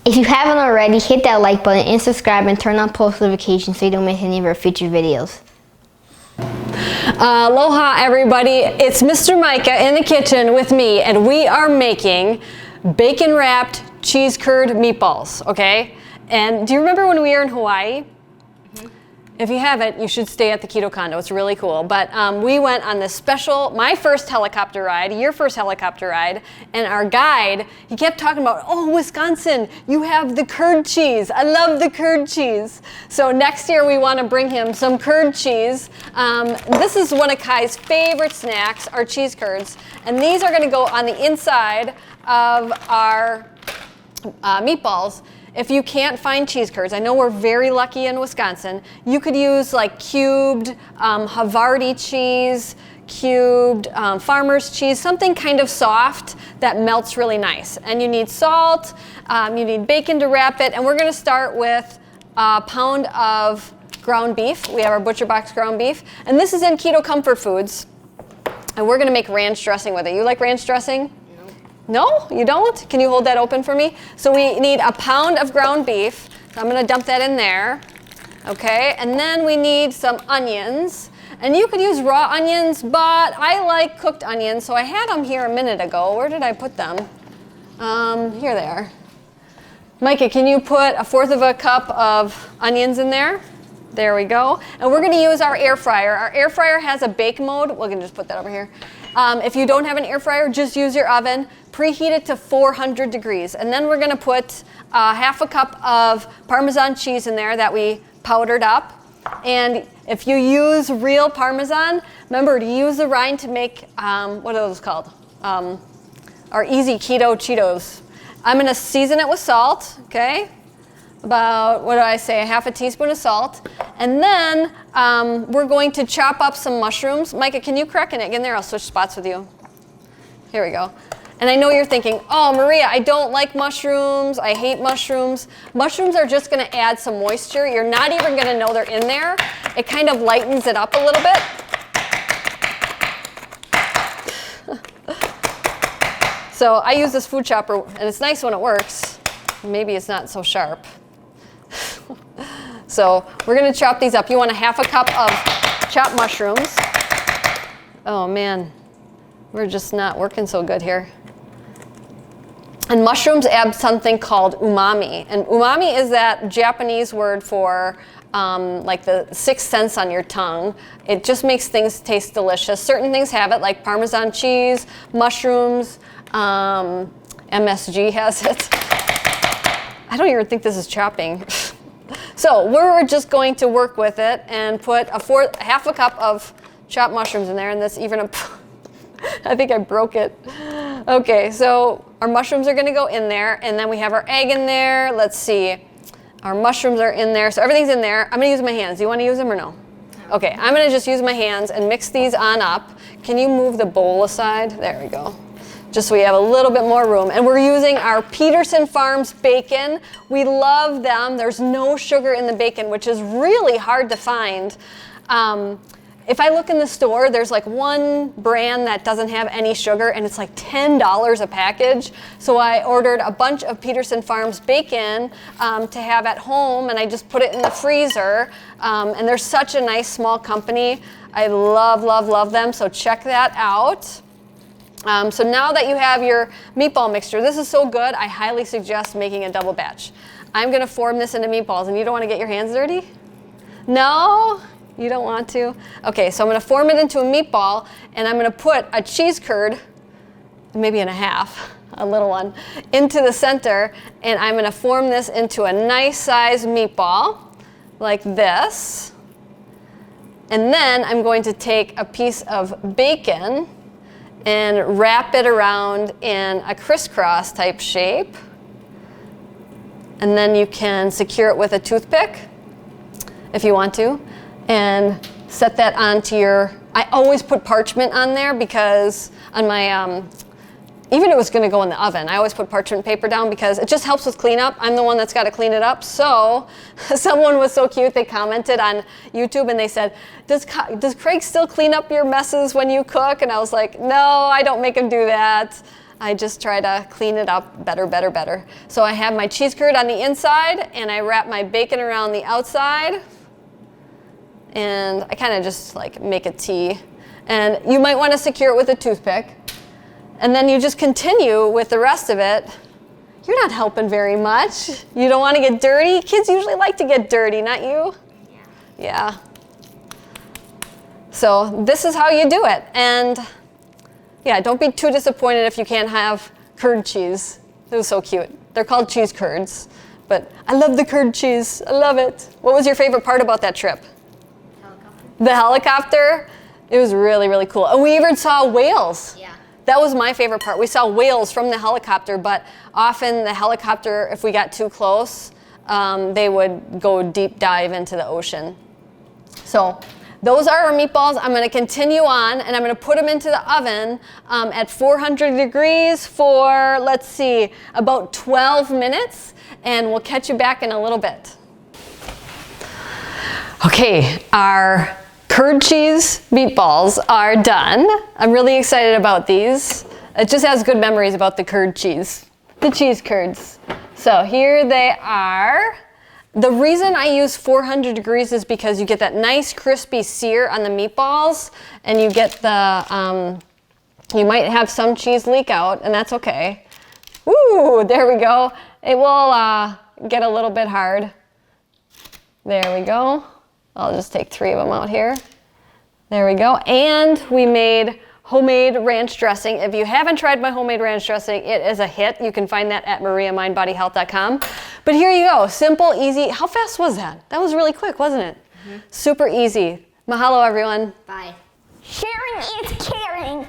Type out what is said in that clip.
If you haven't already, hit that like button and subscribe and turn on post notifications so you don't miss any of our future videos. Aloha everybody, it's Mr. Micah in the kitchen with me, and we are making bacon wrapped cheese curd meatballs, okay? And do you remember when we were in Hawaii? If you haven't, you should stay at the Keto Condo. It's really cool. But we went on this special, my first helicopter ride, your first helicopter ride, and our guide, he kept talking about, oh, Wisconsin, you have the curd cheese. I love the curd cheese. So next year we want to bring him some curd cheese. This is one of Kai's favorite snacks, our cheese curds. And these are going to go on the inside of our meatballs. If you can't find cheese curds, I know we're very lucky in Wisconsin, you could use like cubed Havarti cheese, cubed farmer's cheese, something kind of soft that melts really nice. And you need salt, you need bacon to wrap it, and we're gonna start with a pound of ground beef. We have our Butcher Box ground beef, and this is in Keto Comfort Foods, and we're gonna make ranch dressing with it. You like ranch dressing? No, you don't? Can you hold that open for me? So we need a pound of ground beef. So I'm gonna dump that in there. Okay, and then we need some onions. And you could use raw onions, but I like cooked onions, so I had them here a minute ago. Where did I put them? Here they are. Micah, can you put 1/4 of a cup of onions in there? There we go. And we're gonna use our air fryer. Our air fryer has a bake mode. We're gonna just put that over here. If you don't have an air fryer, just use your oven. Preheat it to 400 degrees. And then we're gonna put 1/2 a cup of Parmesan cheese in there that we powdered up. And if you use real Parmesan, remember to use the rind to make, what are those called? Our easy keto Cheetos. I'm gonna season it with salt, okay? About, what do I say, 1/2 teaspoon of salt. And then we're going to chop up some mushrooms. Micah, can you crack an egg in there? I'll switch spots with you. Here we go. And I know you're thinking, oh, Maria, I don't like mushrooms. I hate mushrooms. Mushrooms are just gonna add some moisture. You're not even gonna know they're in there. It kind of lightens it up a little bit. So I use this food chopper, and it's nice when it works. Maybe it's not so sharp. So we're gonna chop these up. You want 1/2 a cup of chopped mushrooms. Oh man, we're just not working so good here. And mushrooms add something called umami. And umami is that Japanese word for like the sixth sense on your tongue. It just makes things taste delicious. Certain things have it, like Parmesan cheese, mushrooms, MSG has it. I don't even think this is chopping. So we're just going to work with it and put 1/2 a cup of chopped mushrooms in there, and that's even I think I broke it. Okay, so our mushrooms are gonna go in there, and then we have our egg in there. Let's see, our mushrooms are in there, so everything's in there. I'm gonna use my hands. Do you wanna use them or no? Okay, I'm gonna just use my hands and mix these on up. Can you move the bowl aside? There we go. Just so we have a little bit more room. And we're using our Peterson Farms bacon. We love them. There's no sugar in the bacon, which is really hard to find. If I look in the store, there's like one brand that doesn't have any sugar, and it's like $10 a package. So I ordered a bunch of Peterson Farms bacon to have at home, and I just put it in the freezer. And they're such a nice small company. I love, love, love them, so check that out. So now that you have your meatball mixture, this is so good, I highly suggest making a double batch. I'm gonna form this into meatballs, and you don't wanna get your hands dirty? No? You don't want to? Okay, so I'm gonna form it into a meatball, and I'm gonna put a cheese curd, maybe in 1/2, a little one, into the center, and I'm gonna form this into a nice size meatball, like this. And then I'm going to take a piece of bacon and wrap it around in a crisscross type shape. And then you can secure it with a toothpick if you want to, and set that onto your, I always put parchment on there because on my, even if it was gonna go in the oven, I always put parchment paper down because it just helps with cleanup. I'm the one that's gotta clean it up. So someone was so cute, they commented on YouTube and they said, does Craig still clean up your messes when you cook? And I was like, no, I don't make him do that. I just try to clean it up better. So I have my cheese curd on the inside, and I wrap my bacon around the outside, and I kind of just like make a T. And you might want to secure it with a toothpick. And then you just continue with the rest of it. You're not helping very much. You don't want to get dirty. Kids usually like to get dirty, not you? Yeah. So this is how you do it. And yeah, don't be too disappointed if you can't have curd cheese. It was so cute. They're called cheese curds, but I love the curd cheese. I love it. What was your favorite part about that trip? The helicopter. It was really cool. And we even saw whales. Yeah. That was my favorite part. We saw whales from the helicopter, but often the helicopter, if we got too close, they would go deep dive into the ocean. So those are our meatballs. I'm going to continue on, and I'm going to put them into the oven at 400 degrees for, let's see, about 12 minutes, and we'll catch you back in a little bit. Okay, our curd cheese meatballs are done. I'm really excited about these. It just has good memories about the curd cheese, the cheese curds. So here they are. The reason I use 400 degrees is because you get that nice crispy sear on the meatballs, and you get the, you might have some cheese leak out, and that's okay. Woo, there we go. It will get a little bit hard. There we go. I'll just take 3 of them out here. There we go. And we made homemade ranch dressing. If you haven't tried my homemade ranch dressing, it is a hit. You can find that at mariamindbodyhealth.com. But here you go. Simple, easy. How fast was that? That was really quick, wasn't it? Super easy. Mahalo, everyone. Bye. Sharing is caring.